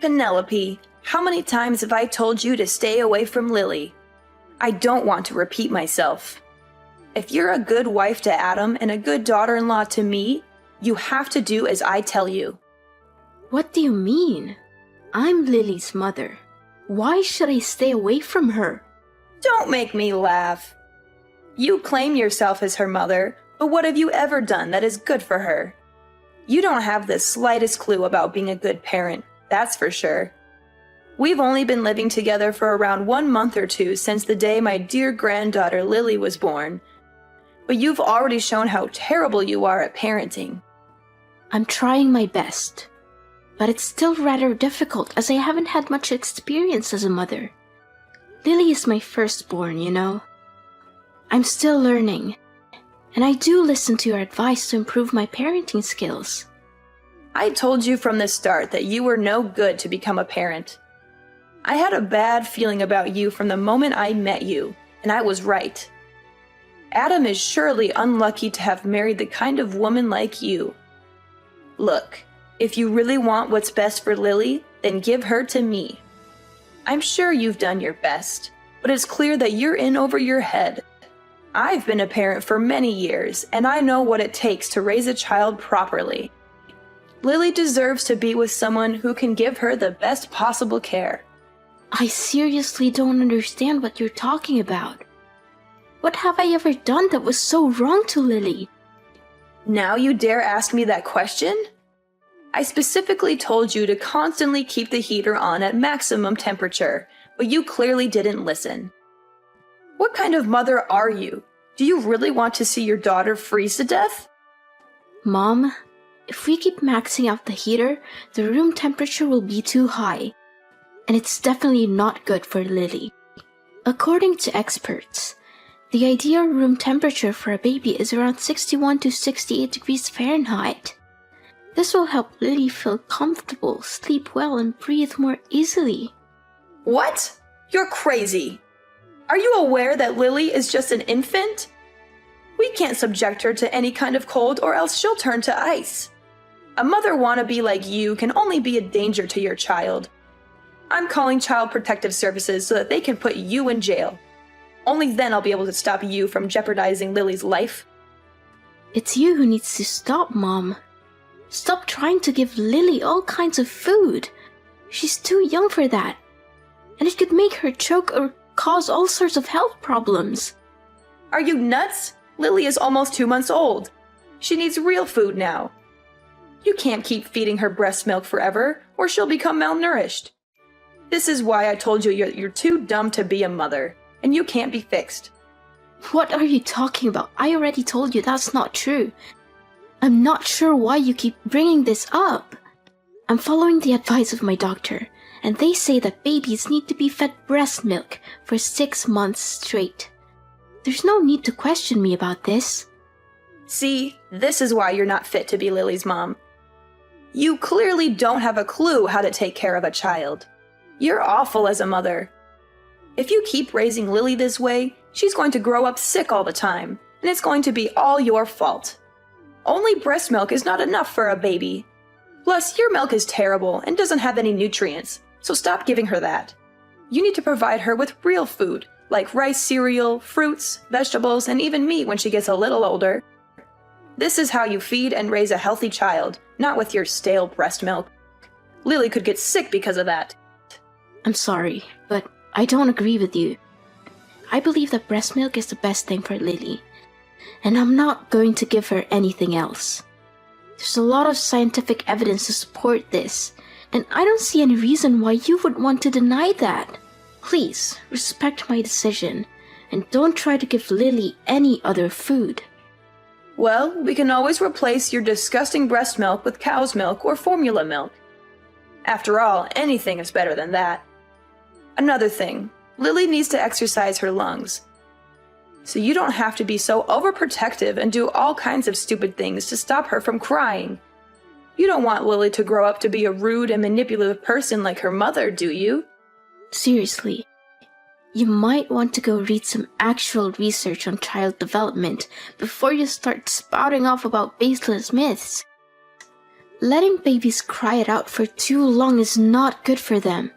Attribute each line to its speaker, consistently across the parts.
Speaker 1: Penelope, how many times have I told you to stay away from Lily? I don't want to repeat myself. If you're a good wife to Adam and a good daughter-in-law to me, you have to do as I tell you.
Speaker 2: What do you mean? I'm Lily's mother. Why should I stay away from her?
Speaker 1: Don't make me laugh. You claim yourself as her mother, but what have you ever done that is good for her? You don't have the slightest clue about being a good parent, that's for sure. We've only been living together for around 1 month or 2 since the day my dear granddaughter Lily was born. But you've already shown how terrible you are at parenting.
Speaker 2: I'm trying my best, but it's still rather difficult as I haven't had much experience as a mother. Lily is my firstborn, you know. I'm still learning, and I do listen to your advice to improve my parenting skills.
Speaker 1: I told you from the start that you were no good to become a parent. I had a bad feeling about you from the moment I met you, and I was right. Adam is surely unlucky to have married the kind of woman like you. Look, if you really want what's best for Lily, then give her to me. I'm sure you've done your best, but it's clear that you're in over your head. I've been a parent for many years, and I know what it takes to raise a child properly. Lily deserves to be with someone who can give her the best possible care.
Speaker 2: I seriously don't understand what you're talking about. What have I ever done that was so wrong to Lily?
Speaker 1: Now you dare ask me that question? I specifically told you to constantly keep the heater on at maximum temperature, but you clearly didn't listen. What kind of mother are you? Do you really want to see your daughter freeze to death?
Speaker 2: Mom, if we keep maxing out the heater, the room temperature will be too high, and it's definitely not good for Lily. According to experts, the ideal room temperature for a baby is around 61 to 68 degrees Fahrenheit. This will help Lily feel comfortable, sleep well, and breathe more easily.
Speaker 1: What? You're crazy. Are you aware that Lily is just an infant? We can't subject her to any kind of cold or else she'll turn to ice. A mother wannabe like you can only be a danger to your child. I'm calling Child Protective Services so that they can put you in jail. Only then I'll be able to stop you from jeopardizing Lily's life.
Speaker 2: It's you who needs to stop, Mom. Stop trying to give Lily all kinds of food. She's too young for that. And it could make her choke or cause all sorts of health problems.
Speaker 1: Are you nuts? Lily is almost 2 months old. She needs real food now. You can't keep feeding her breast milk forever, or she'll become malnourished. This is why I told you you're too dumb to be a mother, and you can't be fixed.
Speaker 2: What are you talking about? I already told you that's not true. I'm not sure why you keep bringing this up. I'm following the advice of my doctor, and they say that babies need to be fed breast milk for 6 months straight. There's no need to question me about this.
Speaker 1: See, this is why you're not fit to be Lily's mom. You clearly don't have a clue how to take care of a child. You're awful as a mother. If you keep raising Lily this way, she's going to grow up sick all the time, and it's going to be all your fault. Only breast milk is not enough for a baby. Plus, your milk is terrible and doesn't have any nutrients, so stop giving her that. You need to provide her with real food, like rice cereal, fruits, vegetables, and even meat when she gets a little older. This is how you feed and raise a healthy child, not with your stale breast milk. Lily could get sick because of that.
Speaker 2: I'm sorry, but I don't agree with you. I believe that breast milk is the best thing for Lily, and I'm not going to give her anything else. There's a lot of scientific evidence to support this, and I don't see any reason why you would want to deny that. Please, respect my decision, and don't try to give Lily any other food.
Speaker 1: Well, we can always replace your disgusting breast milk with cow's milk or formula milk. After all, anything is better than that. Another thing, Lily needs to exercise her lungs. So you don't have to be so overprotective and do all kinds of stupid things to stop her from crying. You don't want Lily to grow up to be a rude and manipulative person like her mother, do you?
Speaker 2: Seriously, you might want to go read some actual research on child development before you start spouting off about baseless myths. letting babies cry it out for too long is not good for them.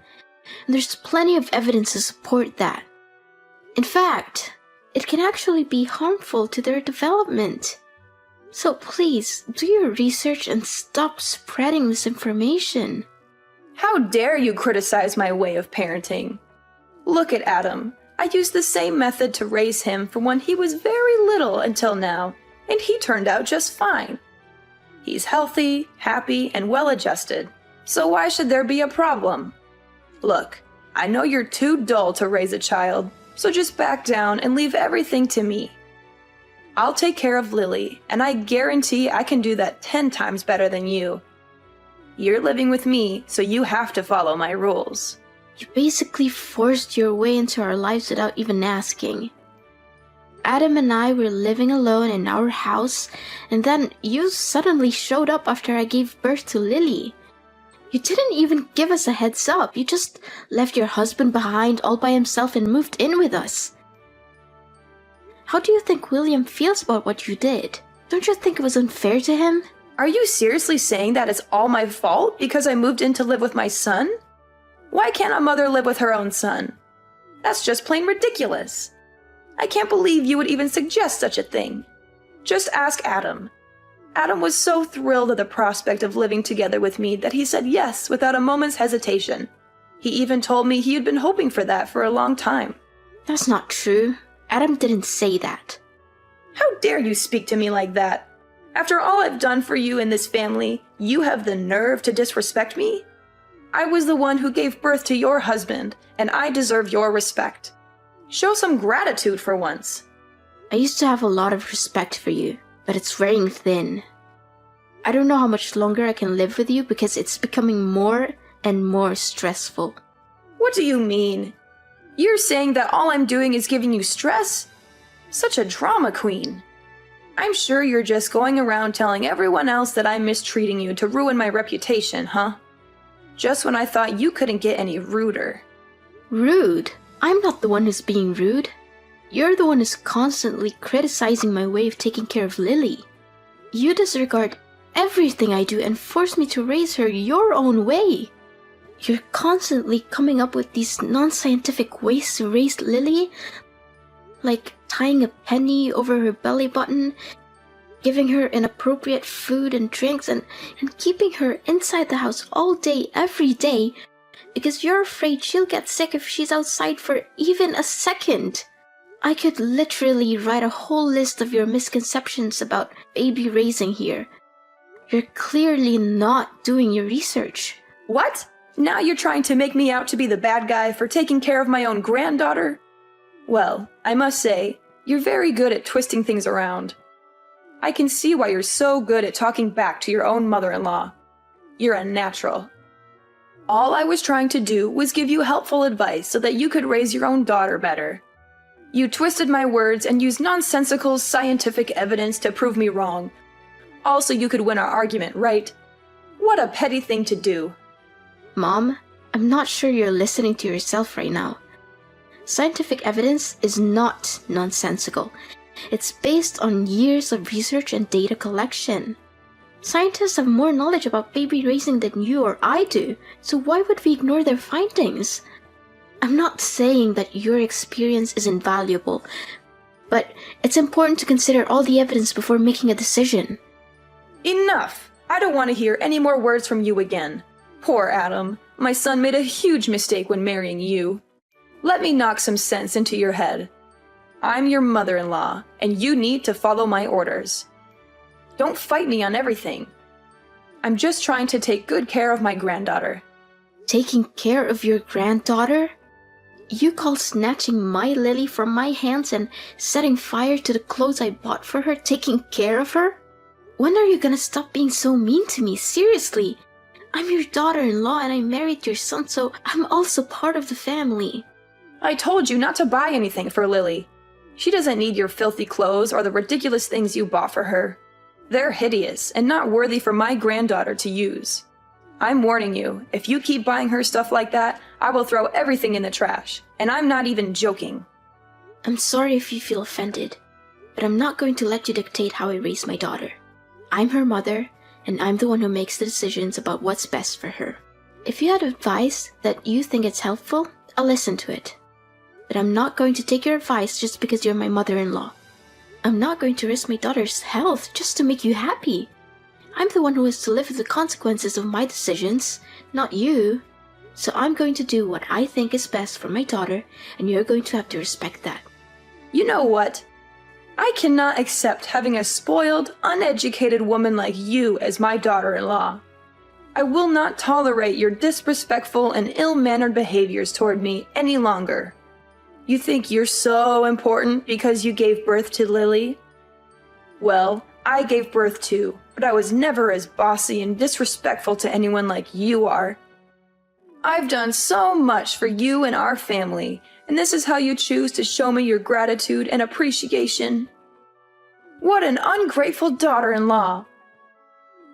Speaker 2: And there's plenty of evidence to support that. In fact, it can actually be harmful to their development. So please, do your research and stop spreading misinformation.
Speaker 1: How dare you criticize my way of parenting? Look at Adam. I used the same method to raise him from when he was very little until now, and he turned out just fine. He's healthy, happy, and well-adjusted, so why should there be a problem? Look, I know you're too dull to raise a child, so just back down and leave everything to me. I'll take care of Lily, and I guarantee I can do that 10 times better than you. You're living with me, so you have to follow my rules.
Speaker 2: You basically forced your way into our lives without even asking. Adam and I were living alone in our house, and then you suddenly showed up after I gave birth to Lily. You didn't even give us a heads up. You just left your husband behind all by himself and moved in with us. How do you think William feels about what you did? Don't you think it was unfair to him?
Speaker 1: Are you seriously saying that it's all my fault because I moved in to live with my son? Why can't a mother live with her own son? That's just plain ridiculous. I can't believe you would even suggest such a thing. Just ask Adam. Adam was so thrilled at the prospect of living together with me that he said yes without a moment's hesitation. He even told me he had been hoping for that for a long time.
Speaker 2: That's not true. Adam didn't say that.
Speaker 1: How dare you speak to me like that? After all I've done for you in this family, you have the nerve to disrespect me? I was the one who gave birth to your husband, and I deserve your respect. Show some gratitude for once.
Speaker 2: I used to have a lot of respect for you, but it's wearing thin. I don't know how much longer I can live with you because it's becoming more and more stressful.
Speaker 1: What do you mean? You're saying that all I'm doing is giving you stress? Such a drama queen. I'm sure you're just going around telling everyone else that I'm mistreating you to ruin my reputation, huh? Just when I thought you couldn't get any ruder.
Speaker 2: Rude? I'm not the one who's being rude. You're the one who's constantly criticizing my way of taking care of Lily. You disregard everything I do and force me to raise her your own way. You're constantly coming up with these non-scientific ways to raise Lily, like tying a penny over her belly button, giving her inappropriate food and drinks, and keeping her inside the house all day, every day, because you're afraid she'll get sick if she's outside for even a second. I could literally write a whole list of your misconceptions about baby raising here. You're clearly not doing your research.
Speaker 1: What? Now you're trying to make me out to be the bad guy for taking care of my own granddaughter? Well, I must say, you're very good at twisting things around. I can see why you're so good at talking back to your own mother-in-law. You're a natural. All I was trying to do was give you helpful advice so that you could raise your own daughter better. You twisted my words and used nonsensical scientific evidence to prove me wrong. Also, you could win our argument, right? What a petty thing to do.
Speaker 2: Mom, I'm not sure you're listening to yourself right now. Scientific evidence is not nonsensical. It's based on years of research and data collection. Scientists have more knowledge about baby raising than you or I do, so why would we ignore their findings? I'm not saying that your experience is invaluable, but it's important to consider all the evidence before making a decision.
Speaker 1: Enough! I don't want to hear any more words from you again. Poor Adam. My son made a huge mistake when marrying you. Let me knock some sense into your head. I'm your mother-in-law, and you need to follow my orders. Don't fight me on everything. I'm just trying to take good care of my granddaughter.
Speaker 2: Taking care of your granddaughter? You call snatching my Lily from my hands and setting fire to the clothes I bought for her taking care of her? When are you gonna stop being so mean to me? Seriously. I'm your daughter-in-law and I married your son, so I'm also part of the family.
Speaker 1: I told you not to buy anything for Lily. She doesn't need your filthy clothes or the ridiculous things you bought for her. They're hideous and not worthy for my granddaughter to use. I'm warning you, if you keep buying her stuff like that, I will throw everything in the trash. And I'm not even joking.
Speaker 2: I'm sorry if you feel offended, but I'm not going to let you dictate how I raise my daughter. I'm her mother, and I'm the one who makes the decisions about what's best for her. If you had advice that you think it's helpful, I'll listen to it. But I'm not going to take your advice just because you're my mother-in-law. I'm not going to risk my daughter's health just to make you happy. I'm the one who has to live with the consequences of my decisions, not you. So I'm going to do what I think is best for my daughter, and you're going to have to respect that.
Speaker 1: You know what? I cannot accept having a spoiled, uneducated woman like you as my daughter-in-law. I will not tolerate your disrespectful and ill-mannered behaviors toward me any longer. You think you're so important because you gave birth to Lily? Well, I gave birth too, but I was never as bossy and disrespectful to anyone like you are. I've done so much for you and our family, and this is how you choose to show me your gratitude and appreciation? What an ungrateful daughter-in-law!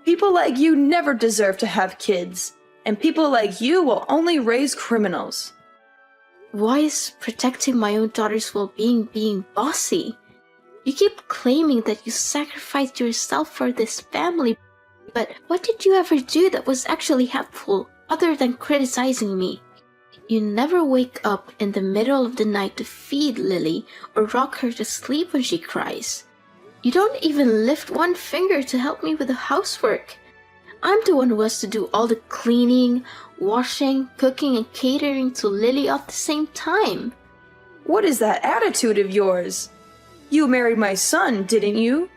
Speaker 1: People like you never deserve to have kids, and people like you will only raise criminals.
Speaker 2: Why is protecting my own daughter's well-being being bossy? You keep claiming that you sacrificed yourself for this family, but what did you ever do that was actually helpful other than criticizing me? You never wake up in the middle of the night to feed Lily or rock her to sleep when she cries. You don't even lift one finger to help me with the housework. I'm the one who has to do all the cleaning, washing, cooking, and catering to Lily at the same time.
Speaker 1: What is that attitude of yours? You married my son, didn't you?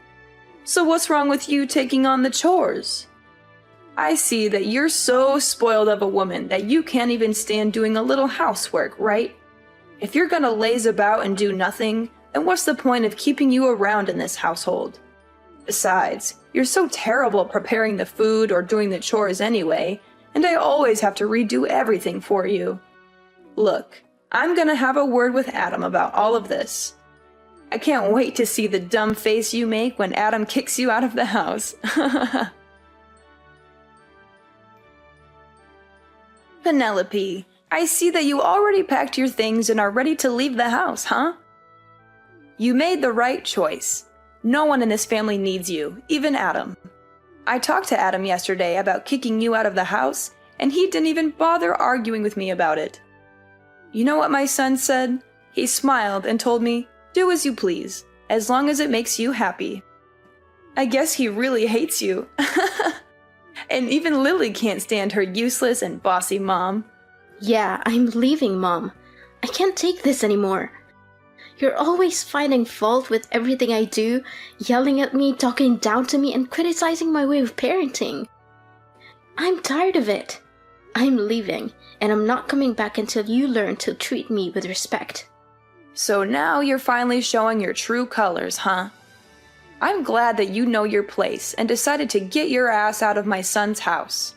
Speaker 1: So what's wrong with you taking on the chores? I see that you're so spoiled of a woman that you can't even stand doing a little housework, right? If you're gonna laze about and do nothing, then what's the point of keeping you around in this household? Besides, you're so terrible at preparing the food or doing the chores anyway, and I always have to redo everything for you. Look, I'm gonna have a word with Adam about all of this. I can't wait to see the dumb face you make when Adam kicks you out of the house. Penelope, I see that you already packed your things and are ready to leave the house, huh? You made the right choice. No one in this family needs you, even Adam. I talked to Adam yesterday about kicking you out of the house, and he didn't even bother arguing with me about it. You know what my son said? He smiled and told me, "Do as you please, as long as it makes you happy." I guess he really hates you. And even Lily can't stand her useless and bossy mom.
Speaker 2: Yeah, I'm leaving, Mom. I can't take this anymore. You're always finding fault with everything I do, yelling at me, talking down to me, and criticizing my way of parenting. I'm tired of it. I'm leaving, and I'm not coming back until you learn to treat me with respect.
Speaker 1: So now you're finally showing your true colors, huh? I'm glad that you know your place and decided to get your ass out of my son's house.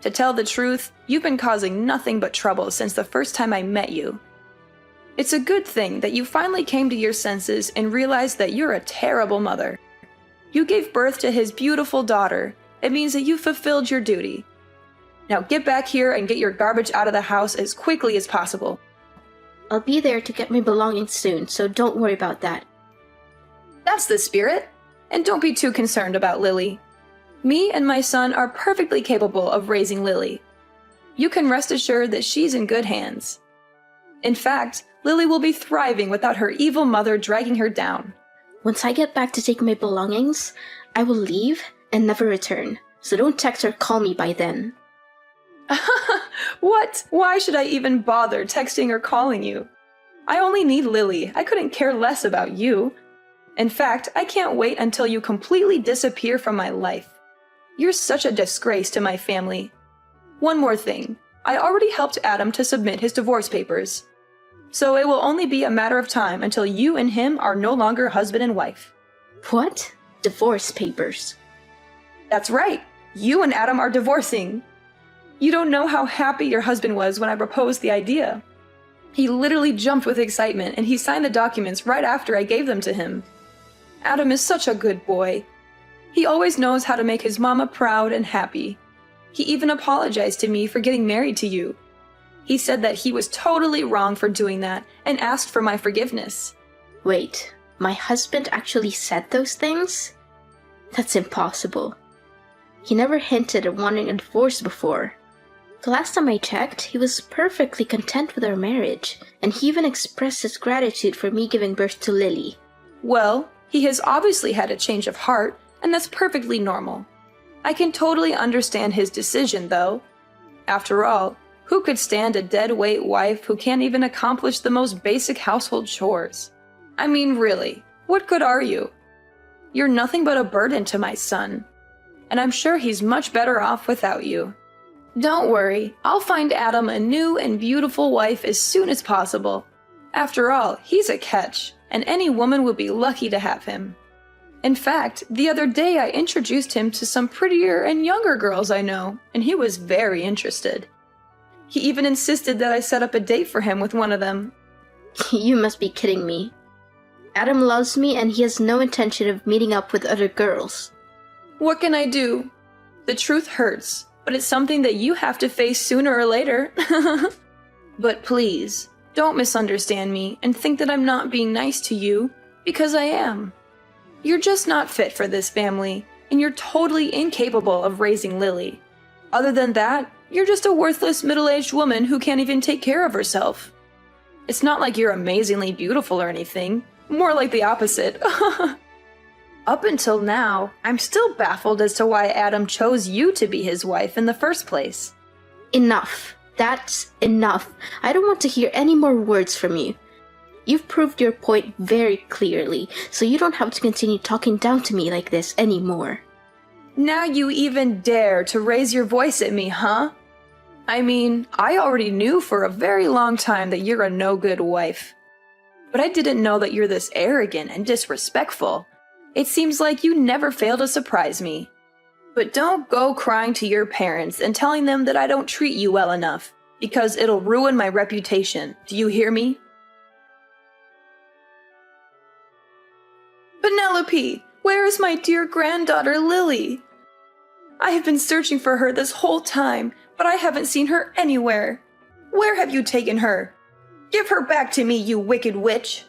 Speaker 1: To tell the truth, you've been causing nothing but trouble since the first time I met you. It's a good thing that you finally came to your senses and realized that you're a terrible mother. You gave birth to his beautiful daughter. It means that you fulfilled your duty. Now get back here and get your garbage out of the house as quickly as possible.
Speaker 2: I'll be there to get my belongings soon, so don't worry about that.
Speaker 1: That's the spirit. And don't be too concerned about Lily. Me and my son are perfectly capable of raising Lily. You can rest assured that she's in good hands. In fact, Lily will be thriving without her evil mother dragging her down.
Speaker 2: Once I get back to take my belongings, I will leave and never return, so don't text or call me by then.
Speaker 1: What? Why should I even bother texting or calling you? I only need Lily. I couldn't care less about you. In fact, I can't wait until you completely disappear from my life. You're such a disgrace to my family. One more thing. I already helped Adam to submit his divorce papers. So it will only be a matter of time until you and him are no longer husband and wife.
Speaker 2: What? Divorce papers?
Speaker 1: That's right. You and Adam are divorcing. You don't know how happy your husband was when I proposed the idea. He literally jumped with excitement and he signed the documents right after I gave them to him. Adam is such a good boy. He always knows how to make his mama proud and happy. He even apologized to me for getting married to you. He said that he was totally wrong for doing that and asked for my forgiveness.
Speaker 2: He never hinted at wanting a divorce before. The last time I checked, he was perfectly content with our marriage, and he even expressed his gratitude for me giving birth to Lily.
Speaker 1: Well, he has obviously had a change of heart, and that's perfectly normal. I can totally understand his decision, though. After all, who could stand a dead-weight wife who can't even accomplish the most basic household chores? I mean, really, what good are you? You're nothing but a burden to my son, and I'm sure he's much better off without you. Don't worry, I'll find Adam a new and beautiful wife as soon as possible. After all, he's a catch, and any woman would be lucky to have him. In fact, the other day I introduced him to some prettier and younger girls I know, and he was very interested. He even insisted that I set up a date for him with one of them.
Speaker 2: You must be kidding me. Adam loves me and he has no intention of meeting up with other girls.
Speaker 1: What can I do? The truth hurts, but it's something that you have to face sooner or later. But please, don't misunderstand me and think that I'm not being nice to you, because I am. You're just not fit for this family, and you're totally incapable of raising Lily. Other than that, you're just a worthless middle-aged woman who can't even take care of herself. It's not like you're amazingly beautiful or anything, more like the opposite. Up until now, I'm still baffled as to why Adam chose you to be his wife in the first place.
Speaker 2: Enough. That's enough. I don't want to hear any more words from you. You've proved your point very clearly, so you don't have to continue talking down to me like this anymore.
Speaker 1: Now you even dare to raise your voice at me, huh? I mean, I already knew for a very long time that you're a no-good wife. But I didn't know that you're this arrogant and disrespectful. It seems like you never fail to surprise me. But don't go crying to your parents and telling them that I don't treat you well enough, because it'll ruin my reputation. Do you hear me? Penelope, where is my dear granddaughter Lily? I have been searching for her this whole time, but I haven't seen her anywhere. Where have you taken her? Give her back to me, you wicked witch!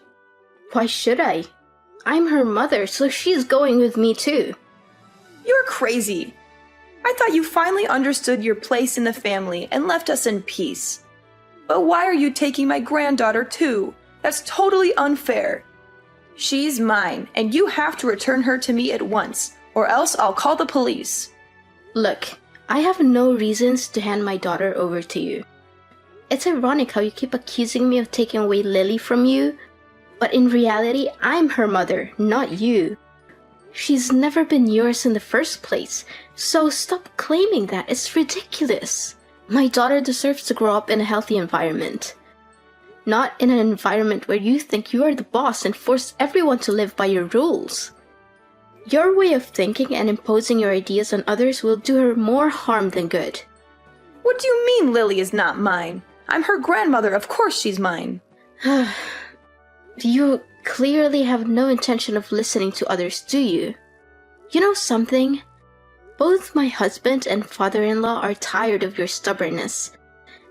Speaker 2: Why should I? I'm her mother, so she's going with me too.
Speaker 1: You're crazy. I thought you finally understood your place in the family and left us in peace. But why are you taking my granddaughter too? That's totally unfair. She's mine, and you have to return her to me at once, or else I'll call the police.
Speaker 2: Look, I have no reasons to hand my daughter over to you. It's ironic how you keep accusing me of taking away Lily from you, but in reality, I'm her mother, not you. She's never been yours in the first place, so stop claiming that. It's ridiculous. My daughter deserves to grow up in a healthy environment. Not in an environment where you think you are the boss and force everyone to live by your rules. Your way of thinking and imposing your ideas on others will do her more harm than good.
Speaker 1: What do you mean Lily is not mine? I'm her grandmother, of course she's mine.
Speaker 2: You clearly have no intention of listening to others, do you? You know something? Both my husband and father-in-law are tired of your stubbornness.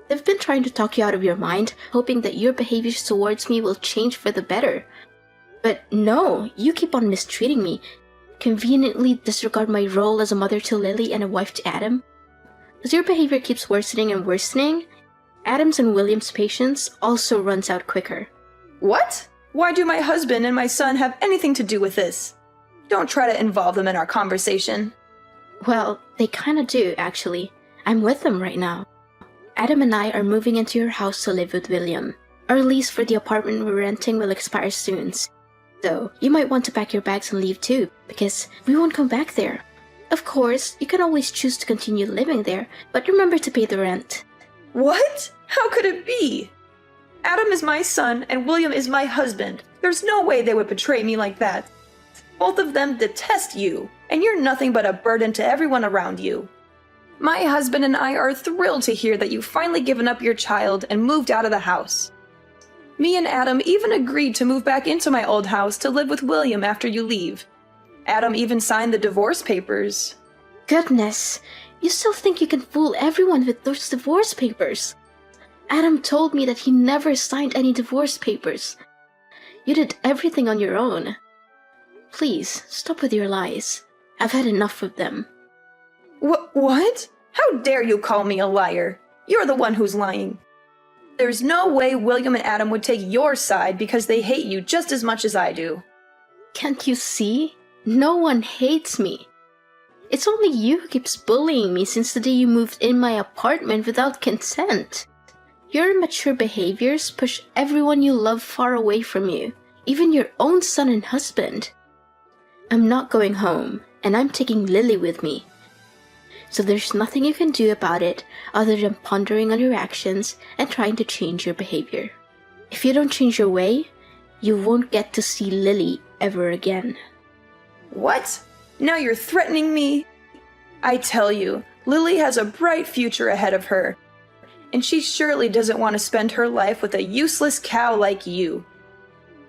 Speaker 2: They've been trying to talk you out of your mind, hoping that your behaviors towards me will change for the better. But no, you keep on mistreating me, conveniently disregard my role as a mother to Lily and a wife to Adam. As your behavior keeps worsening and worsening, Adam's and William's patience also runs out quicker.
Speaker 1: What? Why do my husband and my son have anything to do with this? Don't try to involve them in our conversation.
Speaker 2: Well, they kinda do, actually. I'm with them right now. Adam and I are moving into your house to live with William. Our lease for the apartment we're renting will expire soon, so you might want to pack your bags and leave too, because we won't come back there. Of course, you can always choose to continue living there, but remember to pay the rent.
Speaker 1: What? How could it be? Adam is my son and William is my husband. There's no way they would betray me like that. Both of them detest you, and you're nothing but a burden to everyone around you. My husband and I are thrilled to hear that you've finally given up your child and moved out of the house. Me and Adam even agreed to move back into my old house to live with William after you leave. Adam even signed the divorce papers.
Speaker 2: Goodness, you still think you can fool everyone with those divorce papers? Adam told me that he never signed any divorce papers. You did everything on your own. Please, stop with your lies. I've had enough of them.
Speaker 1: What? How dare you call me a liar? You're the one who's lying. There's no way William and Adam would take your side because they hate you just as much as I do.
Speaker 2: Can't you see? No one hates me. It's only you who keeps bullying me since the day you moved in my apartment without consent. Your immature behaviors push everyone you love far away from you, even your own son and husband. I'm not going home, and I'm taking Lily with me. So there's nothing you can do about it other than pondering on your actions and trying to change your behavior. If you don't change your way, you won't get to see Lily ever again.
Speaker 1: What? Now you're threatening me? I tell you, Lily has a bright future ahead of her, and she surely doesn't want to spend her life with a useless cow like you.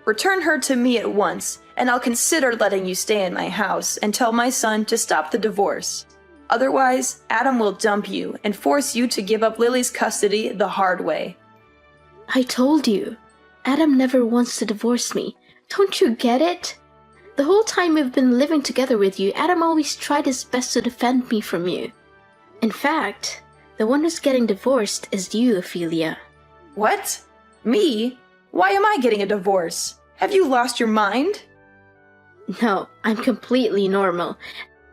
Speaker 1: Return her to me at once, and I'll consider letting you stay in my house and tell my son to stop the divorce. Otherwise, Adam will dump you and force you to give up Lily's custody the hard way.
Speaker 2: I told you, Adam never wants to divorce me. Don't you get it? The whole time we've been living together with you, Adam always tried his best to defend me from you. In fact, the one who's getting divorced is you, Ophelia.
Speaker 1: What? Me? Why am I getting a divorce? Have you lost your mind?
Speaker 2: No, I'm completely normal.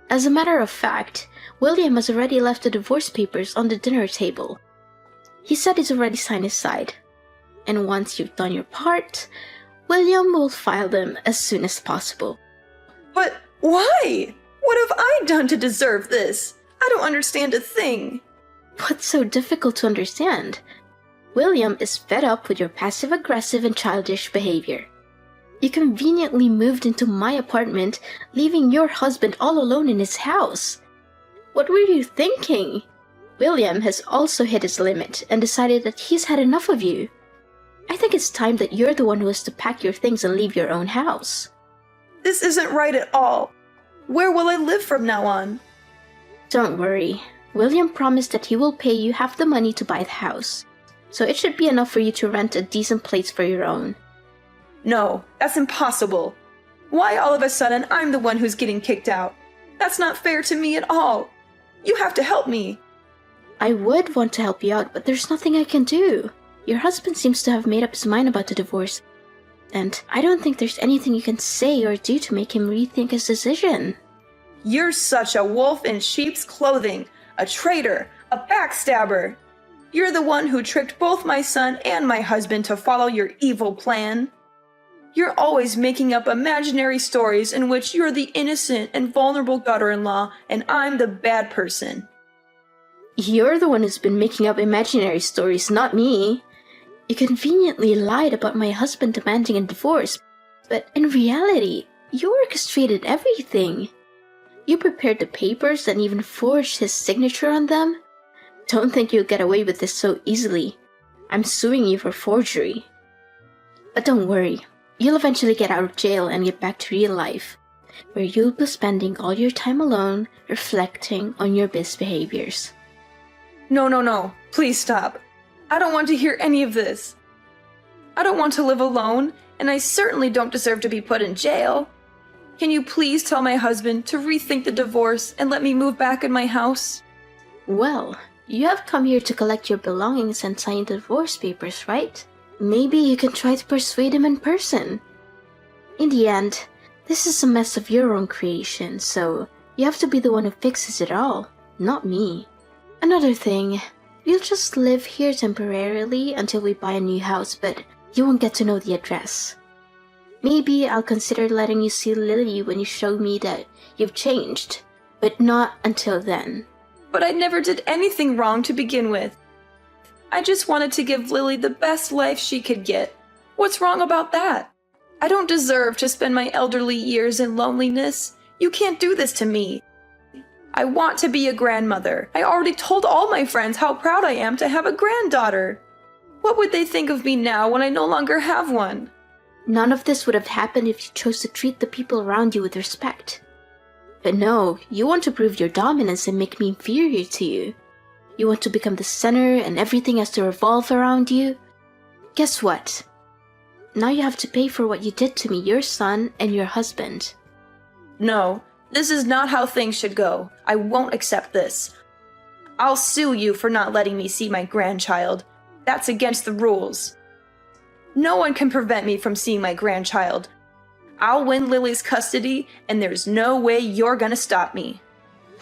Speaker 2: As a matter of fact, William has already left the divorce papers on the dinner table. He said he's already signed his side. And once you've done your part, William will file them as soon as possible.
Speaker 1: But why? What have I done to deserve this? I don't understand a thing.
Speaker 2: What's so difficult to understand? William is fed up with your passive-aggressive and childish behavior. You conveniently moved into my apartment, leaving your husband all alone in his house. What were you thinking? William has also hit his limit and decided that he's had enough of you. I think it's time that you're the one who has to pack your things and leave your own house.
Speaker 1: This isn't right at all. Where will I live from now on?
Speaker 2: Don't worry. William promised that he will pay you half the money to buy the house, so it should be enough for you to rent a decent place for your own.
Speaker 1: No, that's impossible. Why all of a sudden I'm the one who's getting kicked out? That's not fair to me at all. You have to help me.
Speaker 2: I would want to help you out, but there's nothing I can do. Your husband seems to have made up his mind about the divorce, and I don't think there's anything you can say or do to make him rethink his decision.
Speaker 1: You're such a wolf in sheep's clothing, a traitor, a backstabber. You're the one who tricked both my son and my husband to follow your evil plan. You're always making up imaginary stories in which you're the innocent and vulnerable daughter-in-law and I'm the bad person.
Speaker 2: You're the one who's been making up imaginary stories, not me. You conveniently lied about my husband demanding a divorce, but in reality, you orchestrated everything. You prepared the papers and even forged his signature on them. Don't think you'll get away with this so easily. I'm suing you for forgery. But don't worry, you'll eventually get out of jail and get back to real life, where you'll be spending all your time alone, reflecting on your misbehaviors.
Speaker 1: No. Please stop. I don't want to hear any of this. I don't want to live alone, and I certainly don't deserve to be put in jail. Can you please tell my husband to rethink the divorce and let me move back in my house?
Speaker 2: Well, you have come here to collect your belongings and sign the divorce papers, right? Maybe you can try to persuade him in person. In the end, this is a mess of your own creation, so you have to be the one who fixes it all, not me. Another thing, you'll just live here temporarily until we buy a new house, but you won't get to know the address. Maybe I'll consider letting you see Lily when you show me that you've changed, but not until then.
Speaker 1: But I never did anything wrong to begin with. I just wanted to give Lily the best life she could get. What's wrong about that? I don't deserve to spend my elderly years in loneliness. You can't do this to me. I want to be a grandmother. I already told all my friends how proud I am to have a granddaughter. What would they think of me now when I no longer have one?
Speaker 2: None of this would have happened if you chose to treat the people around you with respect. But no, you want to prove your dominance and make me inferior to you. You want to become the center and everything has to revolve around you. Guess what? Now you have to pay for what you did to me, your son, and your husband.
Speaker 1: No, This is not how things should go. I won't accept this. I'll sue you for not letting me see my grandchild. That's against the rules. No one can prevent me from seeing my grandchild. I'll win Lily's custody, and there's no way you're gonna stop me.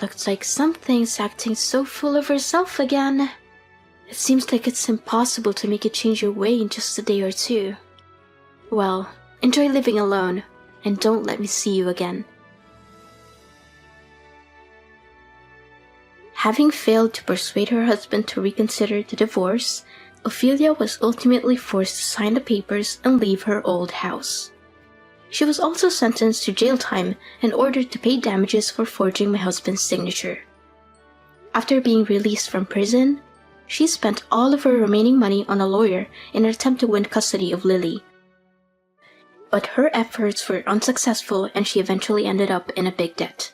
Speaker 2: Looks like something's acting so full of herself again. It seems like it's impossible to make it change your way in just a day or two. Well, enjoy living alone, and don't let me see you again. Having failed to persuade her husband to reconsider the divorce, Ophelia was ultimately forced to sign the papers and leave her old house. She was also sentenced to jail time and ordered to pay damages for forging my husband's signature. After being released from prison, she spent all of her remaining money on a lawyer in an attempt to win custody of Lily. But her efforts were unsuccessful and she eventually ended up in a big debt.